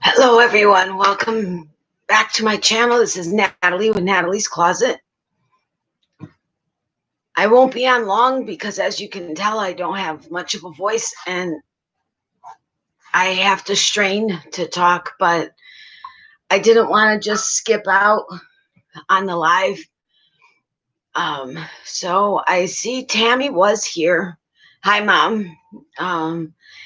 Hello everyone, welcome back to my channel. This is Natalie with Natalie's Closet. I won't be on long because as you can tell, I don't have much of a voice and I have to strain to talk, but I didn't want to just skip out on the live. So I see Tammy was here. Hi, Mom.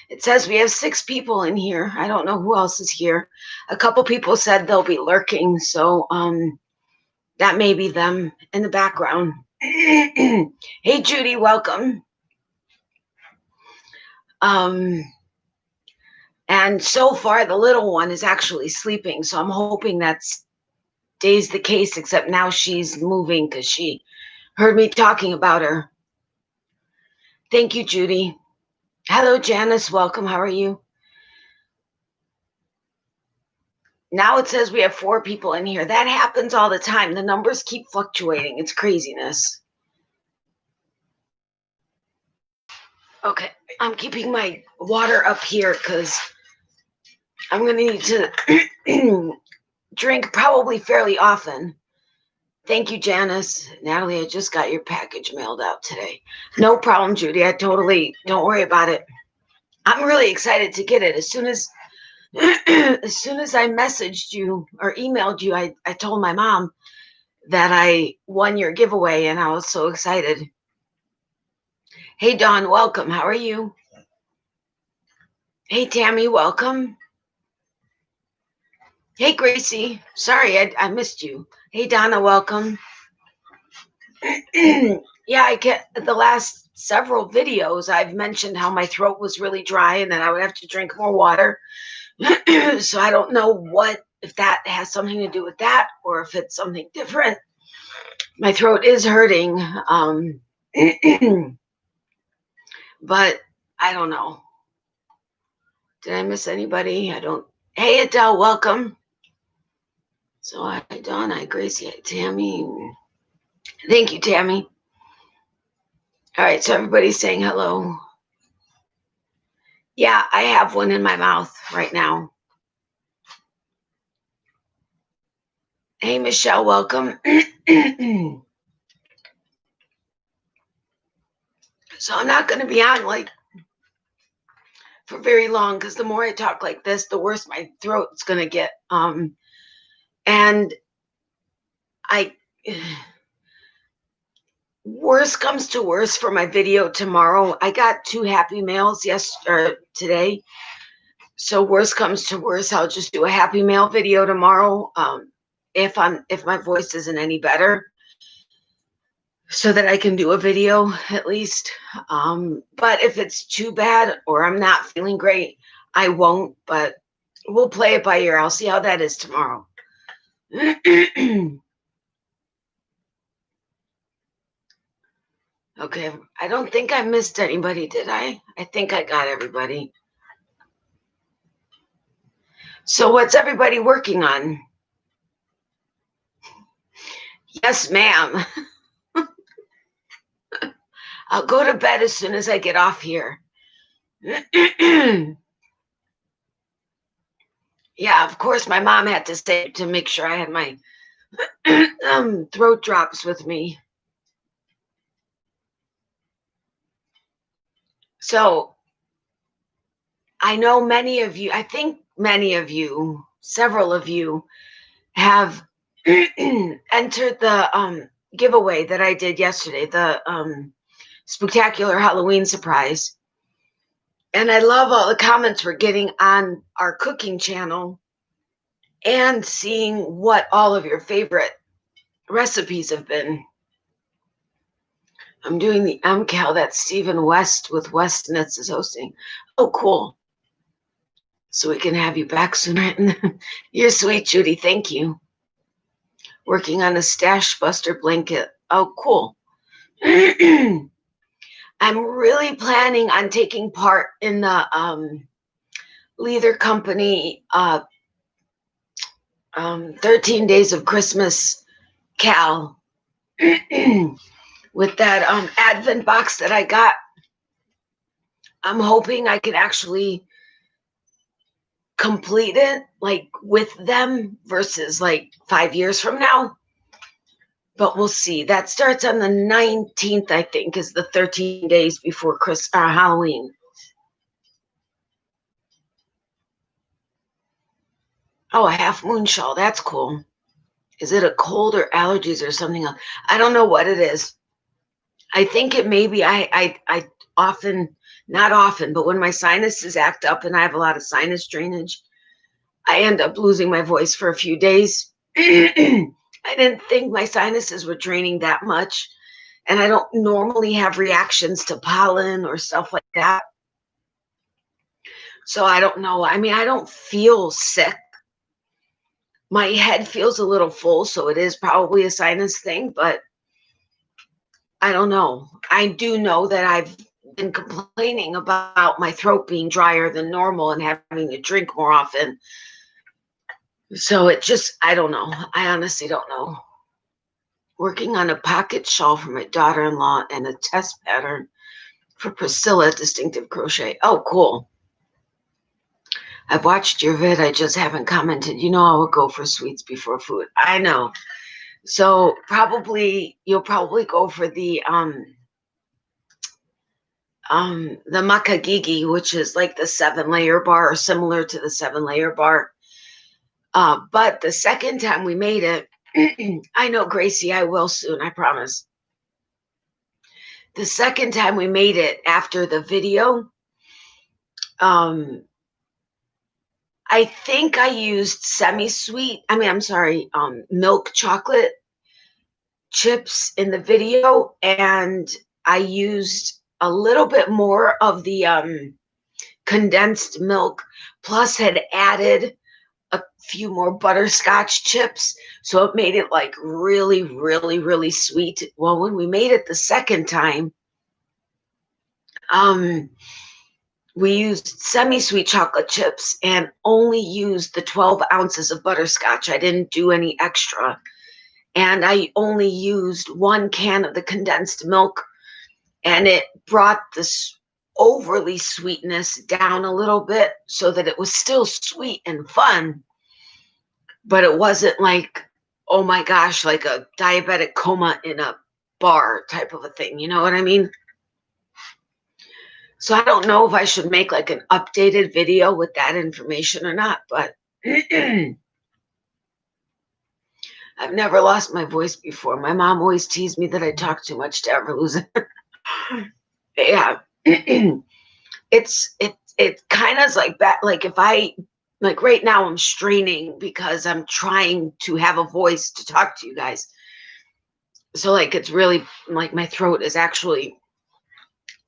It says we have 6 people in here. I don't know who else is here. A couple people said they'll be lurking, so that may be them in the background. Hey, Judy, welcome. And so far, the little one is actually sleeping, so I'm hoping that stays the case, except now she's moving because she heard me talking about her. Thank you, Judy. Hello, Janice. Welcome. How are you? Now it says we have 4 people in here. That happens all the time. The numbers keep fluctuating. It's craziness. Okay, I'm keeping my water up here because I'm going to need to drink probably fairly often. Thank you, Janice. Natalie, I just got your package mailed out today. No problem, Judy. Don't worry about it. I'm really excited to get it. As soon as I messaged you or emailed you, I told my mom that I won your giveaway and I was so excited. Hey, Dawn, welcome. How are you? Hey, Tammy, welcome. Hey, Gracie. Sorry, I missed you. Hey, Donna, welcome. Yeah, I get the last several videos. I've mentioned how my throat was really dry and that I would have to drink more water. So I don't know if that has something to do with that or if it's something different. My throat is hurting. But I don't know. Did I miss anybody? Hey, Adele, welcome. So hi, Dawn, hi, Gracie, hi, Tammy. Thank you, Tammy. All right, so everybody's saying hello. Yeah, I have one in my mouth right now. Hey, Michelle, welcome. So I'm not going to be on for very long because the more I talk like this, the worse my throat's going to get. And worse comes to worse for my video tomorrow. I got 2 happy mails today. So worse comes to worse, I'll just do a happy mail video tomorrow. If my voice isn't any better, so that I can do a video at least. But if it's too bad or I'm not feeling great, I won't, but we'll play it by ear. I'll see how that is tomorrow. Okay, I don't think I missed anybody, did I? I think I got everybody. So what's everybody working on? Yes, ma'am. I'll go to bed as soon as I get off here. Yeah, of course, my mom had to stay to make sure I had my throat drops with me. So I know many of you, I think many of you, several of you have entered the giveaway that I did yesterday, the spectacular Halloween surprise. And I love all the comments we're getting on our cooking channel and seeing what all of your favorite recipes have been. I'm doing the MCAL that Stephen West with West Knits is hosting. Oh, cool. So we can have you back sooner. You're sweet, Judy. Thank you. Working on a stash buster blanket. Oh, cool. I'm really planning on taking part in the Leather Company 13 Days of Christmas Cal with that Advent box that I got. I'm hoping I can actually complete it like with them versus like 5 years from now. But we'll see. That starts on the 19th, I think, is the 13 days before Halloween. Oh, a half moon shawl. That's cool. Is it a cold or allergies or something else? I don't know what it is. I think it may be, I often, not often, but when my sinuses act up and I have a lot of sinus drainage, I end up losing my voice for a few days. I didn't think my sinuses were draining that much. And I don't normally have reactions to pollen or stuff like that. So I don't know. I mean, I don't feel sick. My head feels a little full, so it is probably a sinus thing, but I don't know. I do know that I've been complaining about my throat being drier than normal and having to drink more often. So it just, I don't know. I honestly don't know. Working on a pocket shawl for my daughter-in-law and a test pattern for Priscilla Distinctive Crochet. Oh, cool. I've watched your vid. I just haven't commented. You know I would go for sweets before food. I know. So you'll probably go for the makagigi, which is like the 7-layer bar or similar to the 7-layer bar. But the second time we made it, I know, Gracie, I will soon, I promise. The second time we made it after the video, I think I used milk chocolate chips in the video, and I used a little bit more of the condensed milk, plus had added a few more butterscotch chips. So it made it like really, really, really sweet. Well, when we made it the second time, we used semi-sweet chocolate chips and only used the 12 ounces of butterscotch. I didn't do any extra. And I only used 1 can of the condensed milk, and it brought this overly sweetness down a little bit so that it was still sweet and fun, but it wasn't like, oh my gosh, like a diabetic coma in a bar type of a thing. You know what I mean? So I don't know if I should make like an updated video with that information or not, but I've never lost my voice before. My mom always teased me that I talk too much to ever lose it. Yeah. It kind of like that. Like if I, like right now I'm straining because I'm trying to have a voice to talk to you guys. So like, it's really like my throat is actually,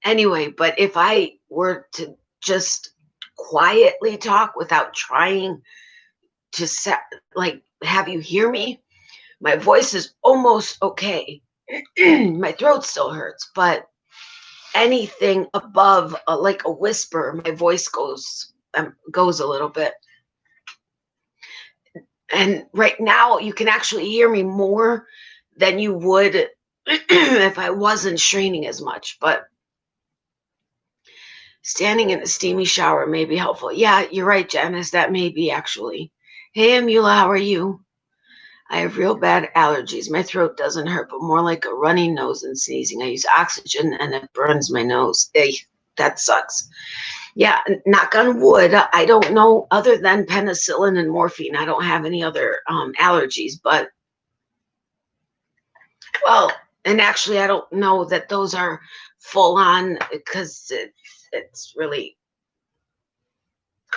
anyway, but if I were to just quietly talk without trying to have you hear me, my voice is almost okay. My throat still hurts, but anything above like a whisper, my voice goes a little bit. And right now you can actually hear me more than you would if I wasn't straining as much. But standing in a steamy shower may be helpful. Yeah, you're right, Janice. That may be actually. Hey, Amula, how are you? I have real bad allergies. My throat doesn't hurt, but more like a runny nose and sneezing. I use oxygen and it burns my nose. Hey, that sucks. Yeah, knock on wood. I don't know, other than penicillin and morphine, I don't have any other allergies, but, well, and actually I don't know that those are full on, because it's really,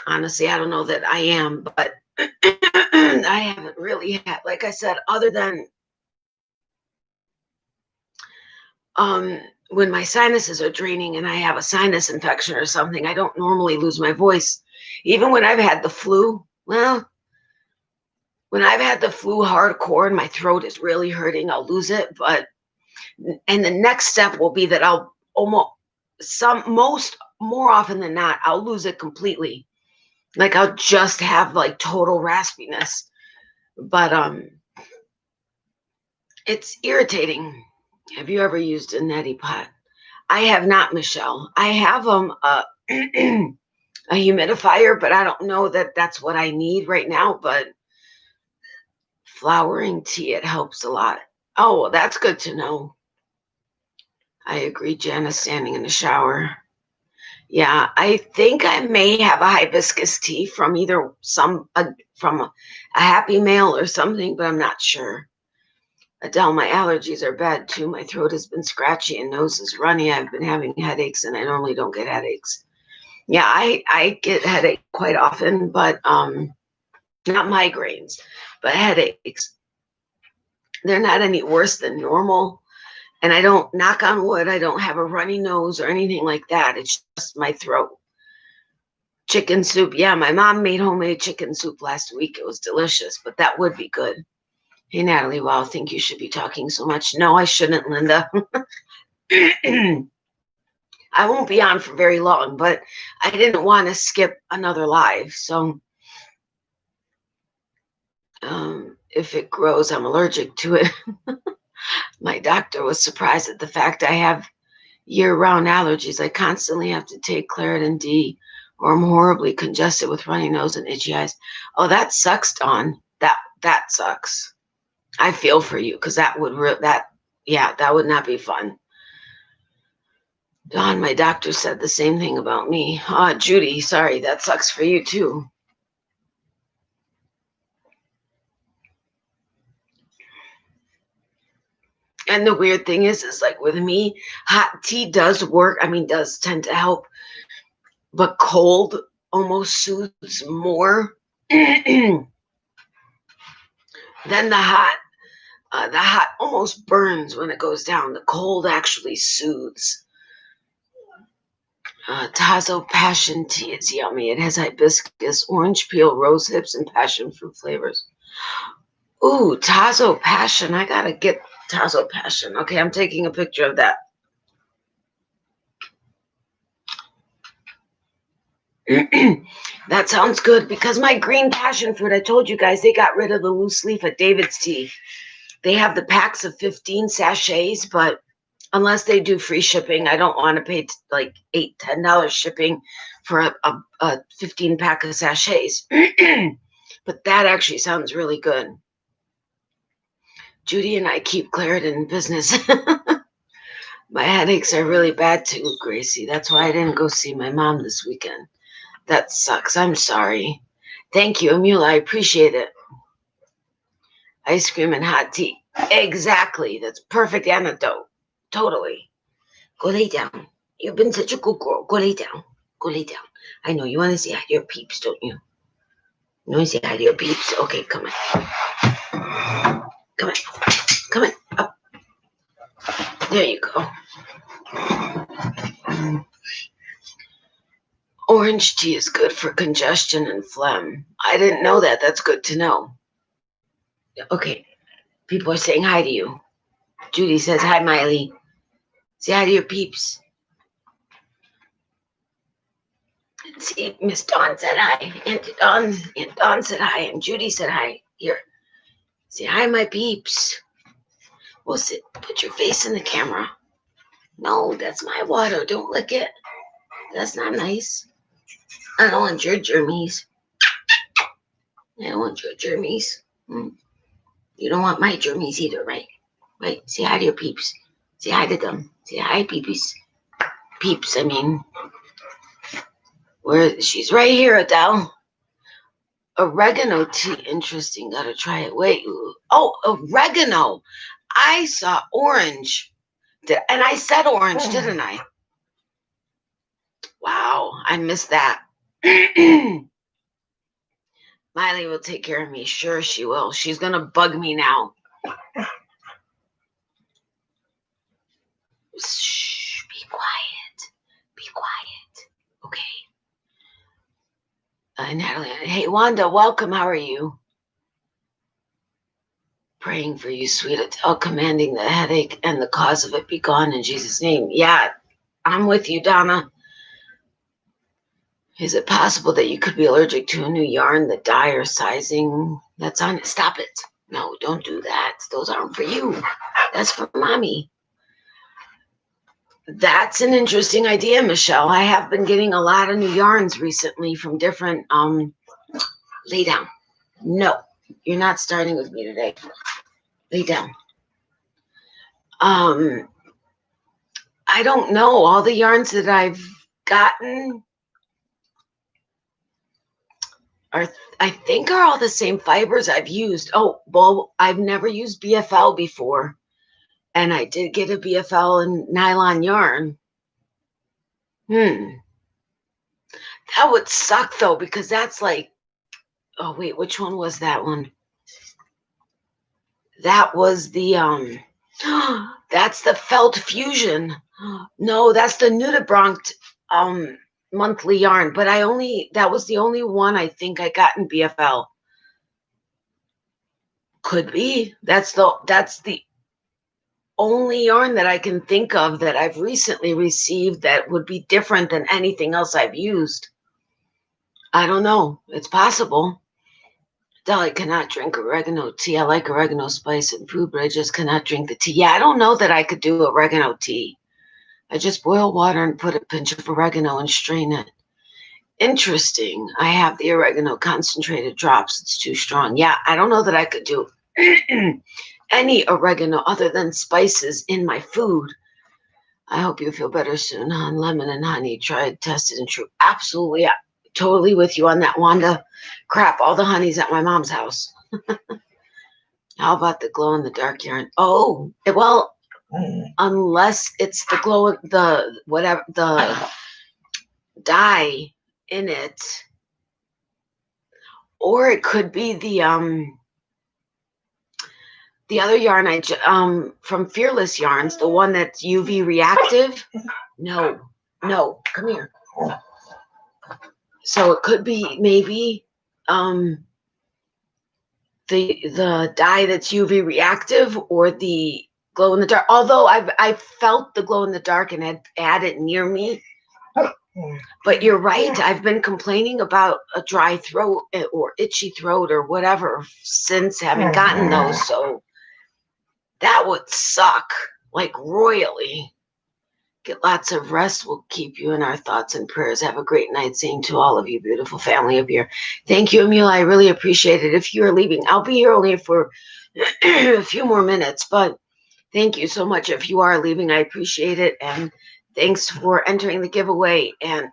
honestly, I don't know that I am, but I haven't really had, like I said, other than when my sinuses are draining and I have a sinus infection or something, I don't normally lose my voice. Even when I've had the flu, well, when I've had the flu hardcore and my throat is really hurting, I'll lose it. And the next step will be that I'll more often than not, I'll lose it completely. Like I'll just have like total raspiness. But it's irritating. Have you ever used a neti pot? I have not, Michelle. I have them a humidifier, but I don't know that that's what I need right now. But flowering tea, it helps a lot. Oh, well, that's good to know. I agree, Janice, standing in the shower. Yeah, I think I may have a hibiscus tea from either from a Happy Mail or something, but I'm not sure. Adele, my allergies are bad too. My throat has been scratchy and nose is runny. I've been having headaches, and I normally don't get headaches. Yeah, I get headaches quite often, but not migraines, but headaches. They're not any worse than normal. And I don't, knock on wood, I don't have a runny nose or anything like that. It's just my throat. Chicken soup. Yeah, my mom made homemade chicken soup last week. It was delicious, but that would be good. Hey, Natalie, wow, I think you should be talking so much. No, I shouldn't, Linda. I won't be on for very long, but I didn't want to skip another live. So if it grows, I'm allergic to it. My doctor was surprised at the fact I have year-round allergies. I constantly have to take Claritin D, or I'm horribly congested with runny nose and itchy eyes. Oh, that sucks, Dawn. That sucks. I feel for you, because that would not be fun. Dawn, my doctor said the same thing about me. Judy, sorry, that sucks for you too. And the weird thing is like with me, hot tea does work. I mean, does tend to help, but cold almost soothes more than the hot. The hot almost burns when it goes down. The cold actually soothes. Tazo Passion Tea is yummy. It has hibiscus, orange peel, rose hips, and passion fruit flavors. Ooh, Tazo Passion. I gotta get Tazo Passion. Okay, I'm taking a picture of that. That sounds good, because my green passion fruit, I told you guys, they got rid of the loose leaf at David's Tea. They have the packs of 15 sachets, but unless they do free shipping, I don't want to pay like $8-10 shipping for a 15 pack of sachets. But that actually sounds really good. Judy and I keep Claritin in business. My headaches are really bad too, Gracie. That's why I didn't go see my mom this weekend. That sucks. I'm sorry. Thank you, Amula. I appreciate it. Ice cream and hot tea. Exactly. That's perfect antidote. Totally. Go lay down. You've been such a good girl. Go lay down. Go lay down. I know you want to say hi to your peeps, don't you? You want to say hi to your peeps? Okay, come on. Come on. Come on. Up. There you go. Orange tea is good for congestion and phlegm. I didn't know that. That's good to know. Okay. People are saying hi to you. Judy says, hi, Miley. Say hi to your peeps. See, Miss Dawn said hi. And Dawn said hi. And Judy said hi. Here. Say hi, my peeps. Well, sit. Put your face in the camera. No, that's my water. Don't lick it. That's not nice. I don't want your germies. I don't want your germies. You don't want my germies either, right? Right? Say hi to your peeps. Say hi to them. Say hi, peeps. Peeps, I mean. She's right here, Adele. Oregano tea. Interesting. Gotta try it. Wait. Oh, oregano. I saw orange. And I said orange, didn't I? Wow. I missed that. Miley will take care of me. Sure she will. She's going to bug me now. Shh. Be quiet. Be quiet. Okay. Natalie. Hey, Wanda. Welcome. How are you? Praying for you, sweet Adele, commanding the headache and the cause of it be gone in Jesus' name. Yeah, I'm with you, Donna. Is it possible that you could be allergic to a new yarn, the dye or sizing that's on it? Stop it. No, don't do that. Those aren't for you. That's for mommy. That's an interesting idea, Michelle. I have been getting a lot of new yarns recently from different, lay down. No, you're not starting with me today. Lay down. I don't know. All the yarns that I've gotten are, I think, are all the same fibers I've used. Oh, well, I've never used BFL before. And I did get a BFL and nylon yarn. That would suck though, because that's like, oh wait, which one was that one? That was the that's the Felt Fusion. No, that's the Nudibrancht monthly yarn, but that was the only one I think I got in BFL. Could be. That's the only yarn that I can think of that I've recently received that would be different than anything else I've used. I don't know. It's possible. I cannot drink oregano tea. I like oregano spice and food, but I just cannot drink the tea. Yeah, I don't know that I could do oregano tea. I just boil water and put a pinch of oregano and strain it. Interesting. I have the oregano concentrated drops. It's too strong. Yeah, I don't know that I could do any oregano other than spices in my food. I hope you feel better soon, hon. Lemon and honey, tried, tested, and true. Absolutely. Yeah, totally with you on that, Wanda. Crap, all the honey's at my mom's house. How about the glow in the dark yarn? Oh, well, unless it's the glow, the whatever, the dye in it, or it could be the other yarn from Fearless Yarns, the one that's UV reactive. No, come here. So it could be maybe the dye that's UV reactive or the glow in the dark. Although I felt the glow in the dark and had it near me. But you're right. I've been complaining about a dry throat or itchy throat or whatever since having gotten those. So that would suck, like royally. Get lots of rest. We'll keep you in our thoughts and prayers. Have a great night. Saying to all of you, beautiful family up here. Thank you, Emil. I really appreciate it. If you're leaving, I'll be here only for a few more minutes, but thank you so much. If you are leaving, I appreciate it. And thanks for entering the giveaway and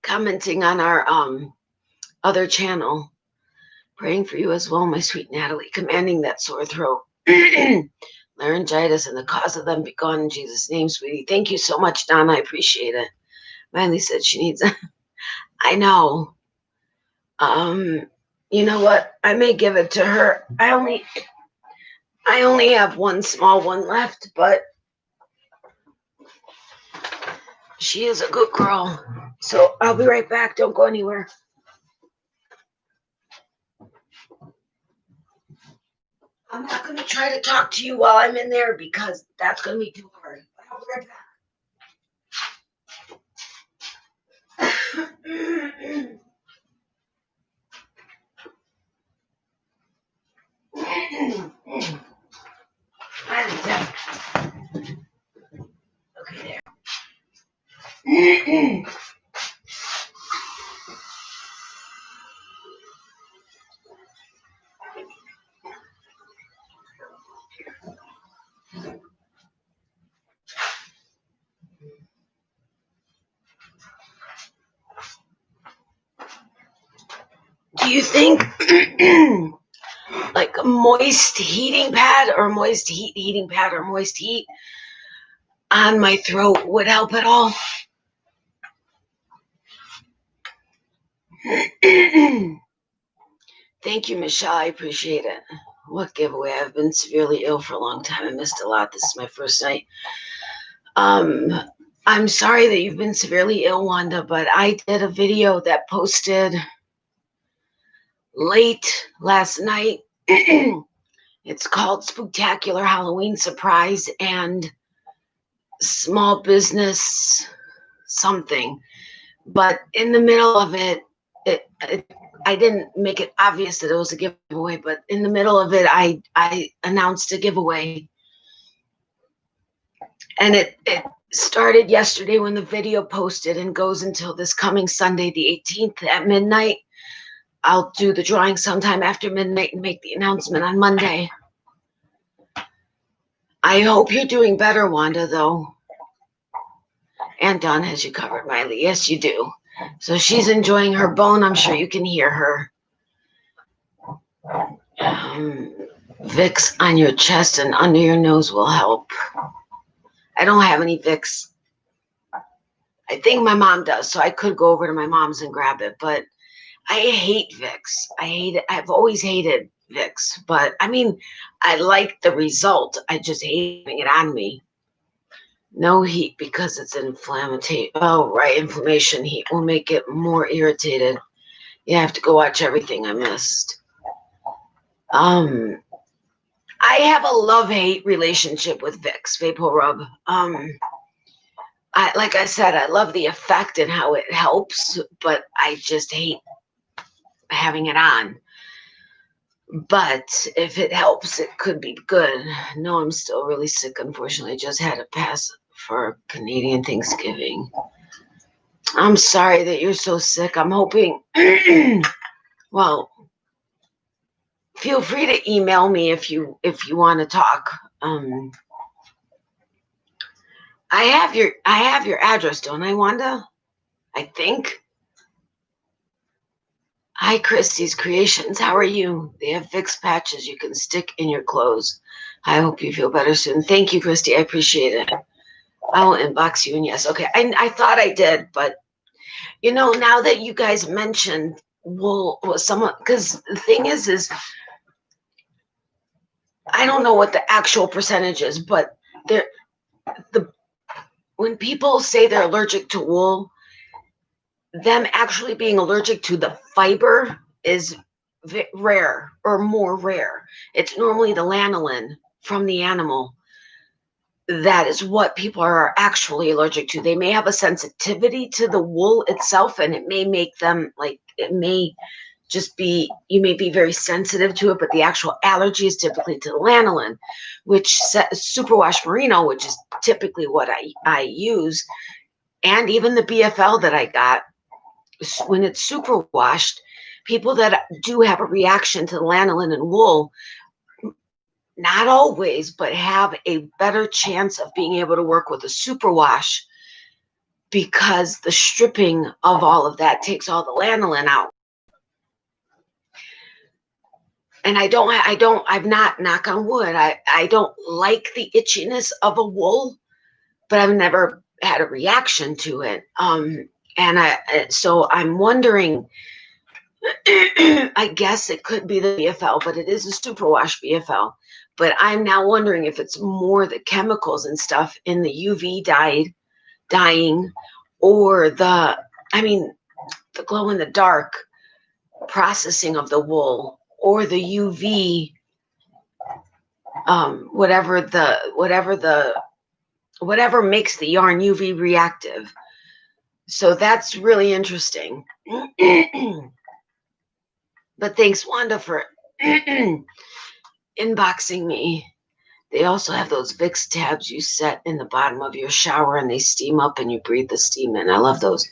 commenting on our other channel. Praying for you as well, my sweet Natalie. Commanding that sore throat. Laryngitis and the cause of them be gone in Jesus' name, sweetie. Thank you so much, Donna. I appreciate it. Miley said she needs I know. You know what? I may give it to her. I only have one small one left, but she is a good girl. So I'll be right back. Don't go anywhere. I'm not going to try to talk to you while I'm in there because that's going to be too hard. I'll be right back. Okay, there. Do you think like a moist heating pad or moist heating pad or moist heat on my throat would help at all? Thank you, Michelle. I appreciate it. What giveaway? I've been severely ill for a long time. I missed a lot. This is my first night. I'm sorry that you've been severely ill, Wanda, but I did a video that posted late last night. It's called Spooktacular Halloween Surprise and Small Business something. But in the middle of it, I didn't make it obvious that it was a giveaway, but in the middle of it, I announced a giveaway. And it started yesterday when the video posted and goes until this coming Sunday, the 18th at midnight. I'll do the drawing sometime after midnight and make the announcement on Monday. I hope you're doing better, Wanda, though. And Dawn has you covered, Miley. Yes, you do. So she's enjoying her bone. I'm sure you can hear her. Vicks on your chest and under your nose will help. I don't have any Vicks. I think my mom does, so I could go over to my mom's and grab it, but I hate Vicks. I hate it. I've always hated Vicks, but I mean, I like the result. I just hate having it on me. No heat because it's inflammatory. Oh, right. Inflammation heat will make it more irritated. You have to go watch everything I missed. I have a love-hate relationship with Vicks VapoRub. Like I said, I love the effect and how it helps, but I just hate having it on. But if it helps, it could be good. No, I'm still really sick, unfortunately. I just had to pass for Canadian Thanksgiving. I'm sorry that you're so sick. I'm hoping, well, feel free to email me if you want to talk. I have your address, don't I, Wanda? I think. Hi, Christy's Creations. How are you? They have Vicks patches you can stick in your clothes. I hope you feel better soon. Thank you, Christy. I appreciate it. I will inbox you. And yes, okay. I thought I did, but you know, now that you guys mentioned wool, someone, because the thing is I don't know what the actual percentage is, but when people say they're allergic to wool, them actually being allergic to the fiber is rare or more rare. It's normally the lanolin from the animal. That is what people are actually allergic to. They may have a sensitivity to the wool itself, and it may make them like, it may just be, you may be very sensitive to it, but the actual allergy is typically to the lanolin, which superwash merino, which is typically what I use, and even the BFL that I got, when it's superwashed, people that do have a reaction to the lanolin and wool, not always, but have a better chance of being able to work with a superwash, because the stripping of all of that takes all the lanolin out. And I've not, knock on wood, I don't like the itchiness of a wool, but I've never had a reaction to it. So I'm wondering, I guess it could be the BFL, but it is a superwash BFL. But I'm now wondering if it's more the chemicals and stuff in the UV dyeing, or the glow in the dark processing of the wool, or the UV, whatever makes the yarn UV reactive. So that's really interesting. But thanks, Wanda, for inboxing me. They also have those Vicks tabs you set in the bottom of your shower, and they steam up and you breathe the steam in. I love those.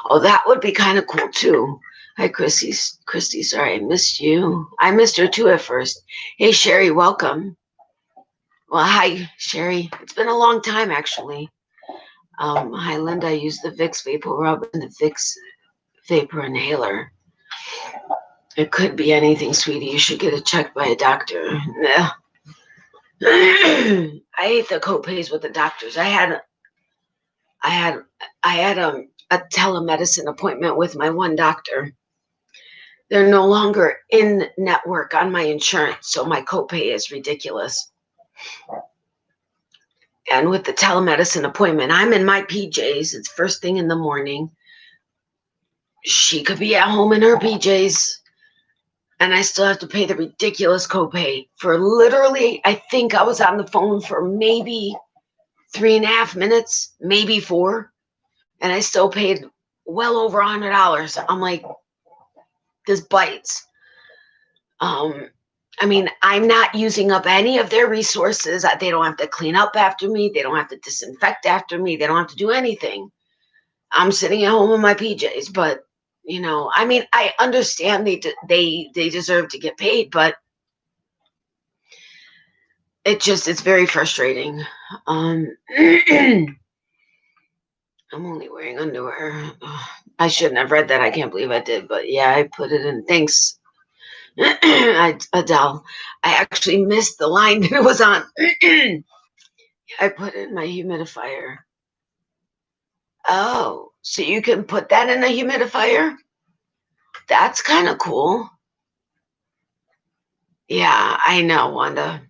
Oh, that would be kind of cool too. Hi, Christy. Sorry, I missed you. I missed her too at first. Hey, Sherry, welcome. Well, hi, Sherry. It's been a long time, actually. Hi, Linda. I use the Vicks VapoRub and the Vicks Vapor Inhaler. It could be anything, sweetie. You should get it checked by a doctor. Yeah. I hate the copays with the doctors. I had a telemedicine appointment with my one doctor. They're no longer in network on my insurance, so my copay is ridiculous. And with the telemedicine appointment, I'm in my PJs. It's first thing in the morning. She could be at home in her PJs, and I still have to pay the ridiculous copay for literally, I think I was on the phone for maybe 3.5 minutes, maybe 4, and I still paid well over $100. I'm like, this bites. I mean, I'm not using up any of their resources. They don't have to clean up after me. They don't have to disinfect after me. They don't have to do anything. I'm sitting at home in my PJs, but you know, I mean, I understand they deserve to get paid, but it's very frustrating. I'm only wearing underwear. I shouldn't have read that. I can't believe I did, but yeah, I put it in. Thanks, Adele. I actually missed the line that it was on. I put it in my humidifier. Oh, so you can put that in a humidifier? That's kind of cool. Yeah, I know, Wanda.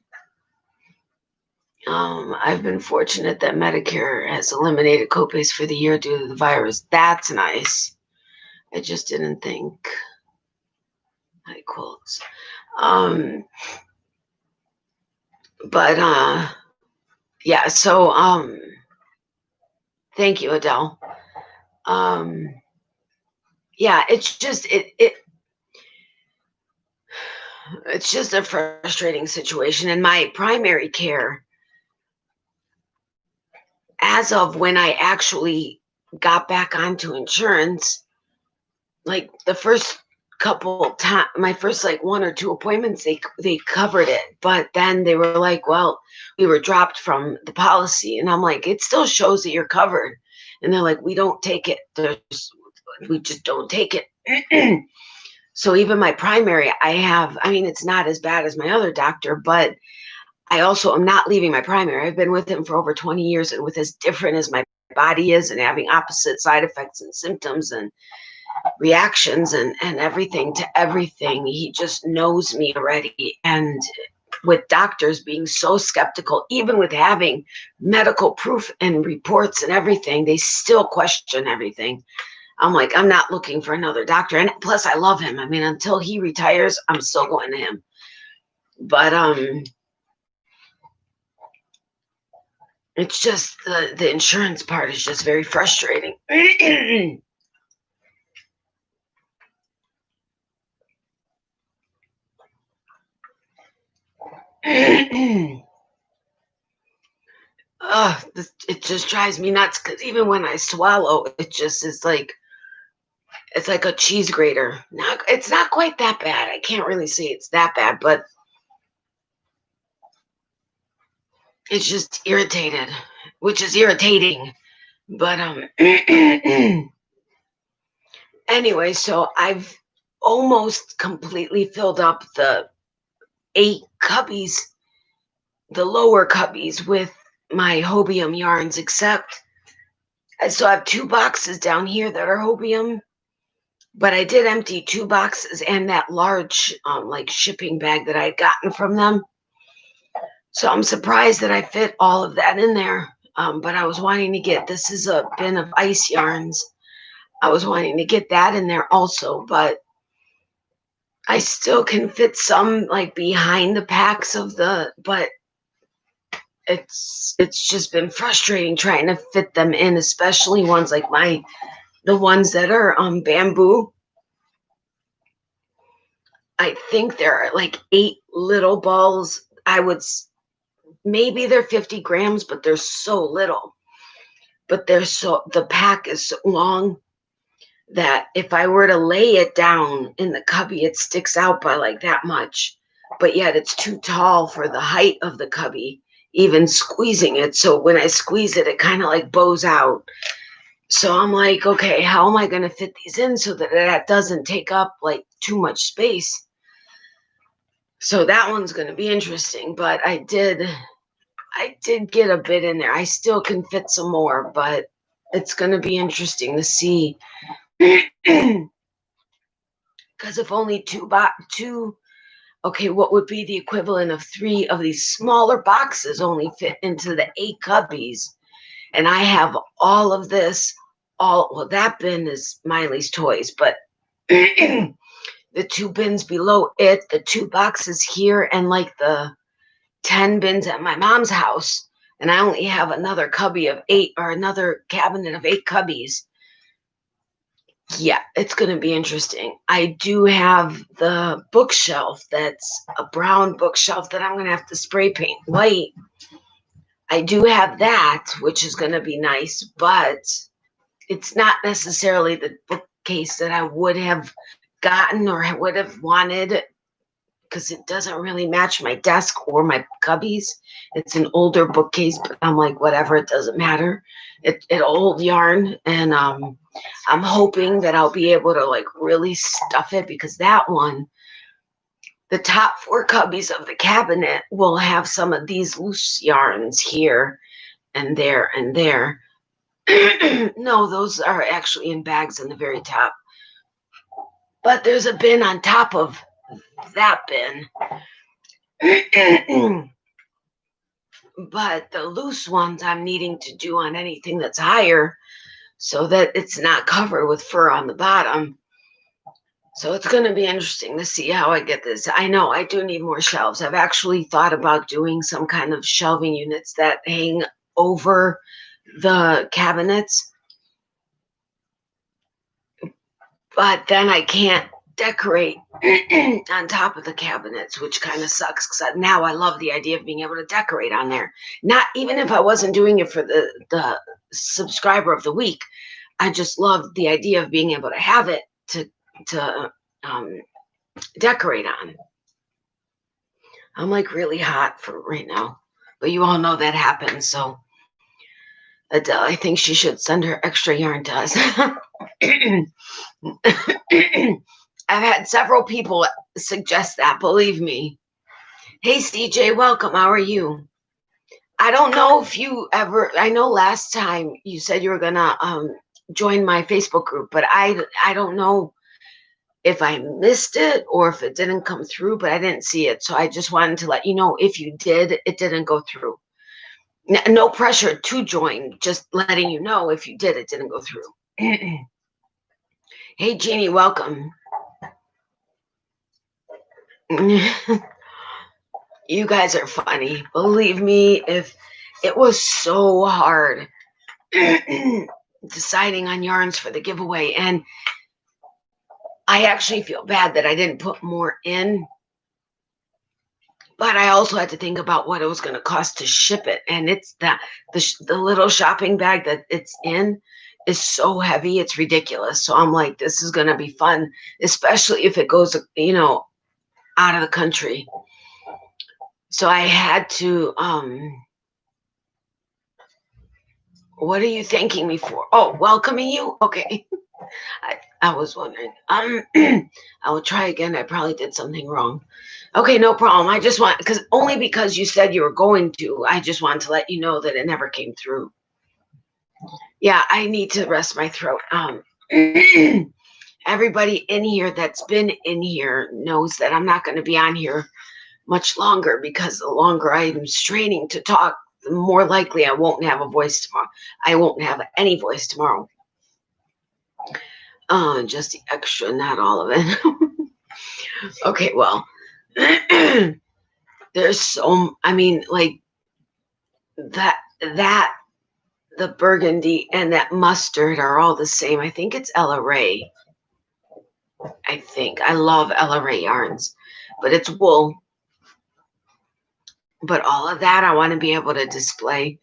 I've been fortunate that Medicare has eliminated copays for the year due to the virus. That's nice. I just didn't think. High quotes. But yeah, so thank you, Adele. Yeah, it's just it's just a frustrating situation. And my primary care, as of when I actually got back onto insurance, like the first couple times, my first like 1 or 2 appointments, they covered it, but then they were like, well, we were dropped from the policy. And I'm like, it still shows that you're covered. And they're like, we don't take it. We just don't take it. So even my primary, I mean, it's not as bad as my other doctor, but I also am not leaving my primary. I've been with him for over 20 years, and with as different as my body is and having opposite side effects and symptoms and reactions and everything to everything, he just knows me already. And with doctors being so skeptical, even with having medical proof and reports and everything, they still question everything. I'm like, I'm not looking for another doctor. And plus I love him. I mean, until he retires, I'm still going to him. But it's just the insurance part is just very frustrating. It just drives me nuts because even when I swallow, it just is like, it's like a cheese grater. It's not quite that bad. I can't really say it's that bad, but it's just irritated, which is irritating. But anyway, so I've almost completely filled up the 8 cubbies, the lower cubbies, with my hobium yarns, except I still have 2 boxes down here that are hobium, but I did empty 2 boxes and that large like shipping bag that I had gotten from them. So I'm surprised that I fit all of that in there. But I was wanting to get, this is a bin of ice yarns. I was wanting to get that in there also, but I still can fit some like behind the packs of but it's just been frustrating trying to fit them in, especially ones like the ones that are bamboo. I think there are like 8 little balls. Maybe they're 50 grams, but they're so little. But the pack is so long that if I were to lay it down in the cubby, it sticks out by like that much. But yet it's too tall for the height of the cubby, even squeezing it. So when I squeeze it, it kind of like bows out. So I'm like, okay, how am I going to fit these in so that doesn't take up like too much space? So that one's going to be interesting. But I did get a bit in there. I still can fit some more, but it's going to be interesting to see. Because if only two, okay, what would be the equivalent of 3 of these smaller boxes only fit into the 8 cubbies, and I have all of this, well, that bin is Miley's toys, but the 2 bins below it, the 2 boxes here, and like the 10 bins at my mom's house, and I only have another cubby of 8, or another cabinet of 8 cubbies. Yeah, it's going to be interesting. I do have the bookshelf that's a brown bookshelf that I'm going to have to spray paint white. I do have that, which is going to be nice, but it's not necessarily the bookcase that I would have gotten or would have wanted because it doesn't really match my desk or my cubbies. It's an older bookcase, but I'm like, whatever, it doesn't matter. It'll hold yarn, and I'm hoping that I'll be able to like really stuff it because that one, the top 4 cubbies of the cabinet will have some of these loose yarns here and there and there. No, those are actually in bags in the very top. But there's a bin on top of that bin. But the loose ones I'm needing to do on anything that's higher so that it's not covered with fur on the bottom. So it's going to be interesting to see how I get this. I know I do need more shelves. I've actually thought about doing some kind of shelving units that hang over the cabinets. But then I can't decorate on top of the cabinets, which kind of sucks because now I love the idea of being able to decorate on there. Not even if I wasn't doing it for the subscriber of the week. I just love the idea of being able to have it to decorate on. I'm like really hot for right now, but you all know that happens. So Adele, I think she should send her extra yarn to us. I've had several people suggest that, believe me. Hey, CJ, welcome. How are you? I don't know if you ever, I know last time you said you were going to join my Facebook group, but I don't know if I missed it or if it didn't come through, but I didn't see it. So I just wanted to let you know if you did, it didn't go through. No pressure to join, just letting you know if you did, it didn't go through. Hey, Jeannie, welcome. You guys are funny. Believe me, if it was so hard deciding on yarns for the giveaway, and I actually feel bad that I didn't put more in, but I also had to think about what it was going to cost to ship it, and it's that the little shopping bag that it's in is so heavy, it's ridiculous. So I'm like, this is going to be fun, especially if it goes, out of the country. So I had to, what are you thanking me for? Oh, welcoming you? Okay. I was wondering. I will try again. I probably did something wrong. Okay, no problem. I just want, because you said you were going to, I just wanted to let you know that it never came through. Yeah, I need to rest my throat. Everybody in here that's been in here knows that I'm not going to be on here much longer because the longer I'm straining to talk, the more likely I won't have a voice tomorrow. I won't have any voice tomorrow. Just the extra, not all of it. Okay, well, there's so, like that the burgundy and that mustard are all the same. I think it's Ella Ray. I think I love Ella Ray yarns, but it's wool. But all of that I want to be able to display.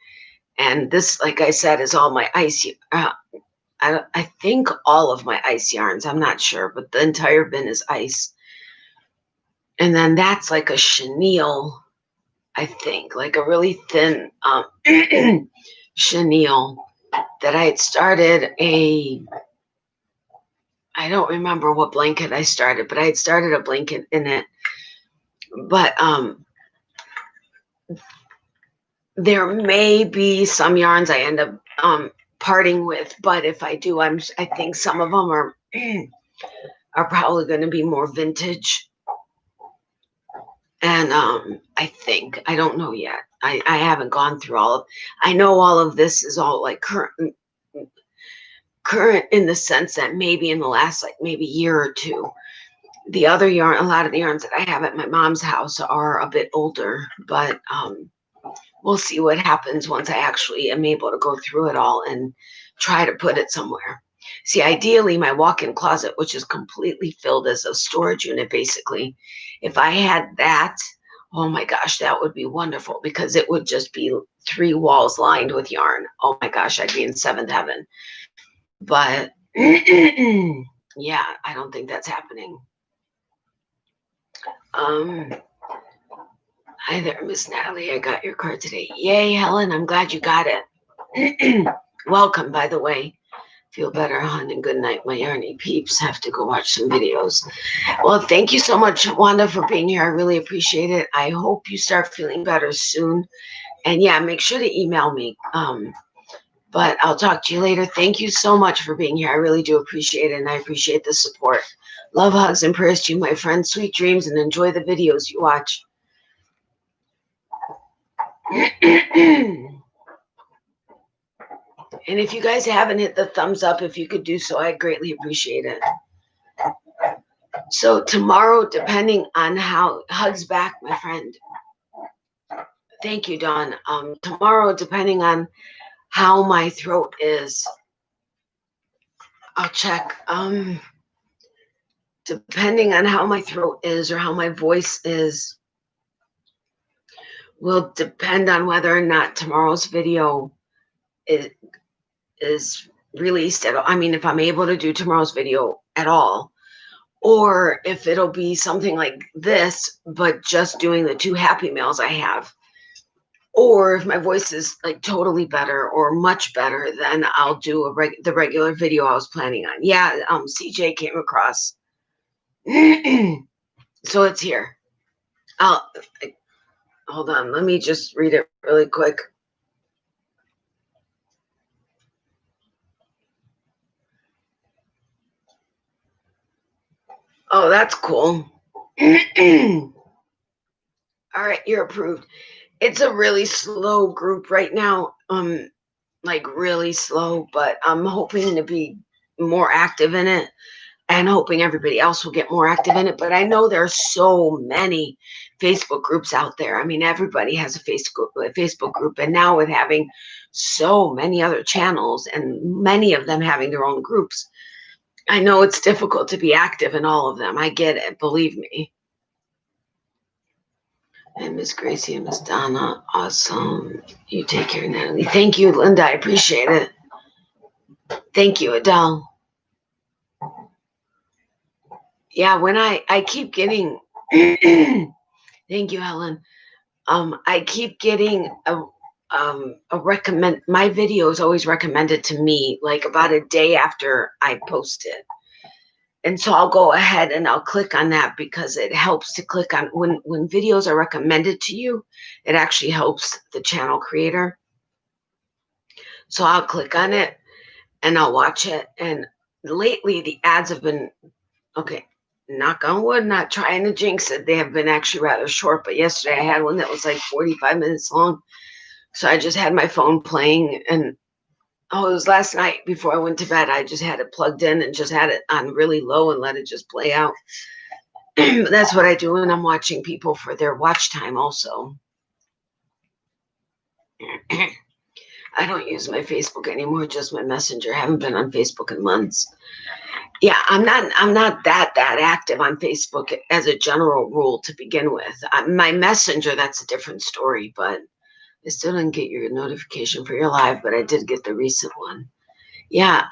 And this, like I said, is all my ice. I think all of my ice yarns. I'm not sure, but the entire bin is ice. And then that's like a chenille, I think, like a really thin chenille that I had started I don't remember what blanket I started, but I had started a blanket in it. But there may be some yarns I end up parting with, but if I do, I think some of them are probably going to be more vintage. And I don't know yet. I haven't gone through all of, I know all of this is all like current in the sense that maybe in the last like maybe year or two. The other yarn, a lot of the yarns that I have at my mom's house are a bit older, but we'll see what happens once I actually am able to go through it all and try to put it somewhere. See, ideally, my walk-in closet, which is completely filled as a storage unit, basically, if I had that, oh my gosh, that would be wonderful because it would just be 3 walls lined with yarn. Oh my gosh, I'd be in seventh heaven. But yeah, I don't think that's happening. Hi there, Miss Natalie. I got your card today. Yay, Helen. I'm glad you got it. Welcome, by the way. Feel better, hon, and good night. My yarny peeps have to go watch some videos. Well, thank you so much, Wanda, for being here. I really appreciate it. I hope you start feeling better soon. And yeah, make sure to email me. But I'll talk to you later. Thank you so much for being here. I really do appreciate it, and I appreciate the support. Love, hugs, and prayers to you, my friend. Sweet dreams, and enjoy the videos you watch. And if you guys haven't hit the thumbs up, if you could do so, I'd greatly appreciate it. So tomorrow, depending on how, hugs back, my friend. Thank you, Dawn. Tomorrow, depending on how my throat is, I'll check. Depending on how my throat is or how my voice is, will depend on whether or not tomorrow's video is released at all. I mean, if I'm able to do tomorrow's video at all, or if it'll be something like this, but just doing the 2 happy mails I have, or if my voice is like totally better or much better, then I'll do the regular video I was planning on. Yeah, CJ came across. So it's here. Hold on, let me just read it really quick. Oh, that's cool. All right, you're approved. It's a really slow group right now. Like really slow, but I'm hoping to be more active in it and hoping everybody else will get more active in it. But I know there are so many Facebook groups out there. I mean, everybody has a Facebook group, and now with having so many other channels and many of them having their own groups, I know it's difficult to be active in all of them. I get it, believe me. And Miss Gracie and Miss Donna, awesome. You take care, Natalie. Thank you, Linda. I appreciate it. Thank you, Adele. Yeah, when I keep getting, thank you, Helen. I keep getting a recommend. My video is always recommended to me like about a day after I post it. And so I'll go ahead and I'll click on that because it helps to click on when videos are recommended to you, it actually helps the channel creator. So I'll click on it and I'll watch it. And lately the ads have been, okay, knock on wood, not trying to jinx it. They have been actually rather short, but yesterday I had one that was like 45 minutes long. So I just had my phone playing, and it was last night before I went to bed. I just had it plugged in and just had it on really low and let it just play out. That's what I do when I'm watching people for their watch time also. I don't use my Facebook anymore, just my Messenger. I haven't been on Facebook in months. Yeah, I'm not that active on Facebook as a general rule to begin with. My Messenger, that's a different story, but I still didn't get your notification for your live, but I did get the recent one. Yeah,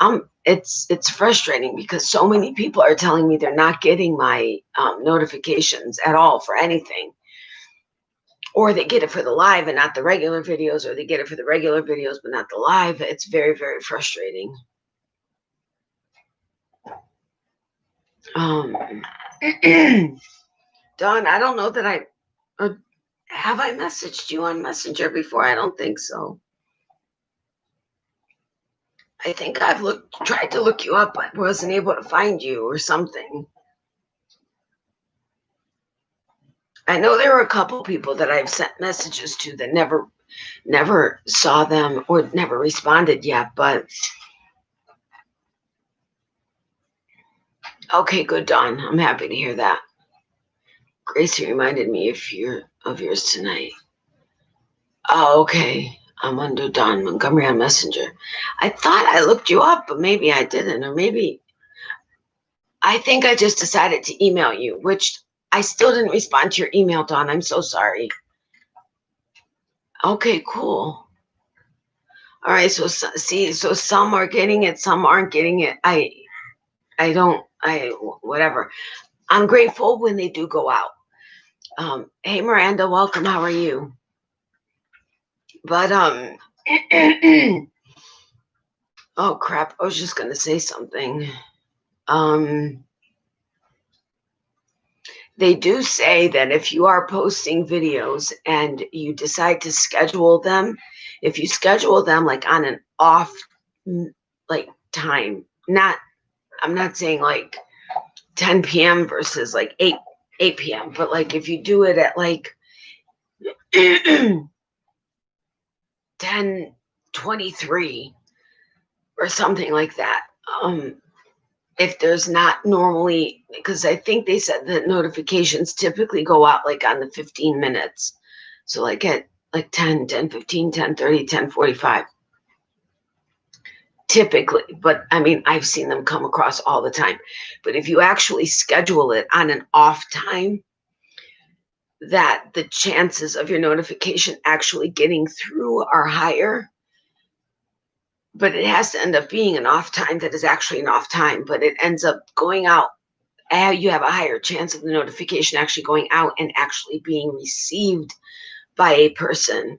it's frustrating because so many people are telling me they're not getting my notifications at all for anything. Or they get it for the live and not the regular videos, or they get it for the regular videos but not the live. It's very, very frustrating. Dawn, I don't know that have I messaged you on Messenger before? I don't think so. I think I've tried to look you up, but wasn't able to find you or something. I know there were a couple people that I've sent messages to that never saw them or never responded yet, but okay, good, Dawn. I'm happy to hear that. Gracie reminded me of yours tonight. Oh, okay. I'm under Don Montgomery on Messenger. I thought I looked you up, but maybe I didn't, or maybe I think I just decided to email you, which I still didn't respond to your email, Dawn. I'm so sorry. Okay, cool. All right, so see, so some are getting it, some aren't getting it. Whatever. I'm grateful when they do go out. Hey, Miranda, welcome. How are you? But, oh crap, I was just going to say something. They do say that if you are posting videos and you decide to schedule them, if you schedule them like on an off like time, I'm not saying like 10 p.m. versus like 8 p.m., but like if you do it at like 10:23 or something like that, if there's not normally, because I think they said that notifications typically go out like on the 15 minutes. So like at like 10, 10:15, 10:30, 10:45. Typically, but I mean, I've seen them come across all the time. But if you actually schedule it on an off time, that the chances of your notification actually getting through are higher. But it has to end up being an off time that is actually an off time, but it ends up going out. You have a higher chance of the notification actually going out and actually being received by a person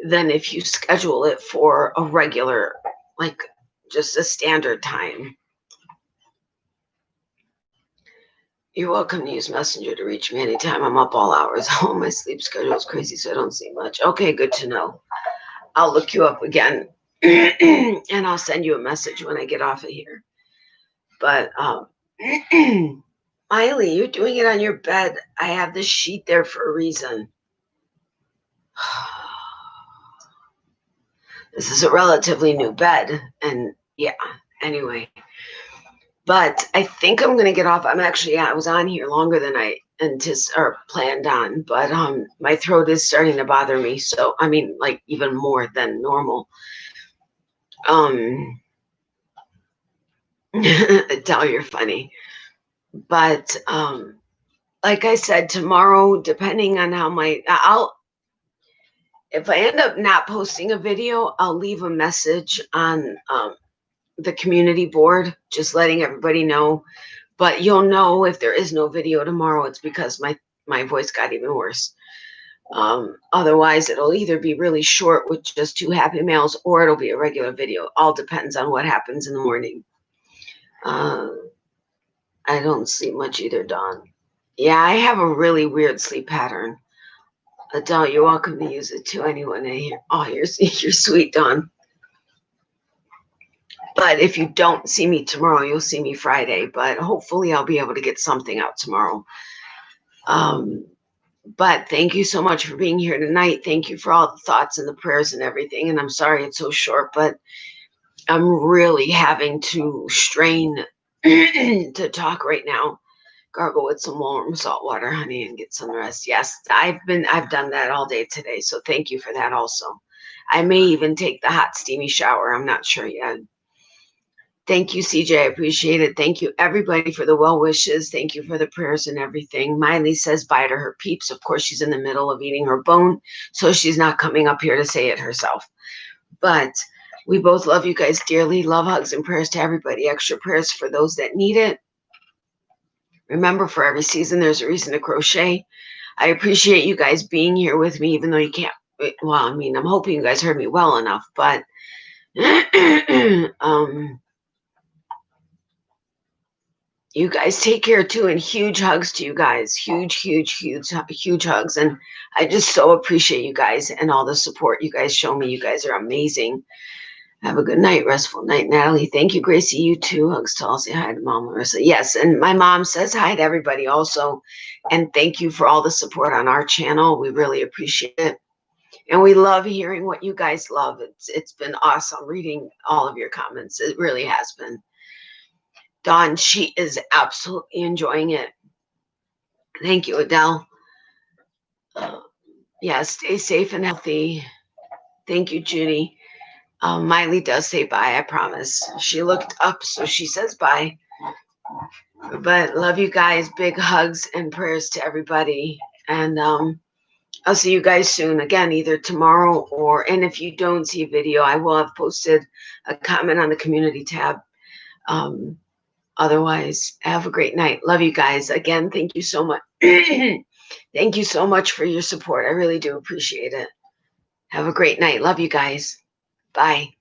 than if you schedule it for a regular, like just a standard time. You're welcome to use Messenger to reach me anytime. I'm up all hours. Oh, my sleep schedule is crazy, so I don't see much. Okay, good to know. I'll look you up again and I'll send you a message when I get off of here. But Miley, you're doing it on your bed. I have this sheet there for a reason. This is a relatively new bed, and yeah, anyway. But I think I'm gonna get off. I was on here longer than I planned on, but my throat is starting to bother me. So I mean, like even more than normal. Tell you're funny. But like I said, tomorrow, depending on how if I end up not posting a video, I'll leave a message on the community board, just letting everybody know. But you'll know if there is no video tomorrow, it's because my voice got even worse. Otherwise, it'll either be really short with just 2 happy mails, or it'll be a regular video. All depends on what happens in the morning. I don't sleep much either, Dawn. Yeah, I have a really weird sleep pattern. Adele, you're welcome to use it too. Anyone in here? Oh, you're sweet, Dawn. But if you don't see me tomorrow, you'll see me Friday. But hopefully I'll be able to get something out tomorrow. But thank you so much for being here tonight. Thank you for all the thoughts and the prayers and everything. And I'm sorry it's so short, but I'm really having to strain to talk right now. Gargle with some warm salt water, honey, and get some rest. Yes, I've done that all day today. So thank you for that also. I may even take the hot steamy shower. I'm not sure yet. Thank you, CJ. I appreciate it. Thank you, everybody, for the well wishes. Thank you for the prayers and everything. Miley says bye to her peeps. Of course, she's in the middle of eating her bone, so she's not coming up here to say it herself. But we both love you guys dearly. Love, hugs, and prayers to everybody. Extra prayers for those that need it. Remember, for every season, there's a reason to crochet. I appreciate you guys being here with me, even though you can't. Well, I mean, I'm hoping you guys heard me well enough, but you guys take care too, and huge hugs to you guys. Huge hugs. And I just so appreciate you guys and all the support you guys show me. You guys are amazing. Have a good night, restful night, Natalie. Thank you, Gracie. You too. Hugs to all. Say hi to Mom, Marissa. Yes, and my mom says hi to everybody also. And thank you for all the support on our channel. We really appreciate it. And we love hearing what you guys love. It's been awesome reading all of your comments. It really has been. Dawn, she is absolutely enjoying it. Thank you, Adele. Yeah, stay safe and healthy. Thank you, Judy. Miley does say bye, I promise. She looked up, so she says bye. But love you guys. Big hugs and prayers to everybody. And I'll see you guys soon. Again, either tomorrow and if you don't see a video, I will have posted a comment on the community tab. Otherwise, have a great night. Love you guys. Again, thank you so much. Thank you so much for your support. I really do appreciate it. Have a great night. Love you guys. Bye.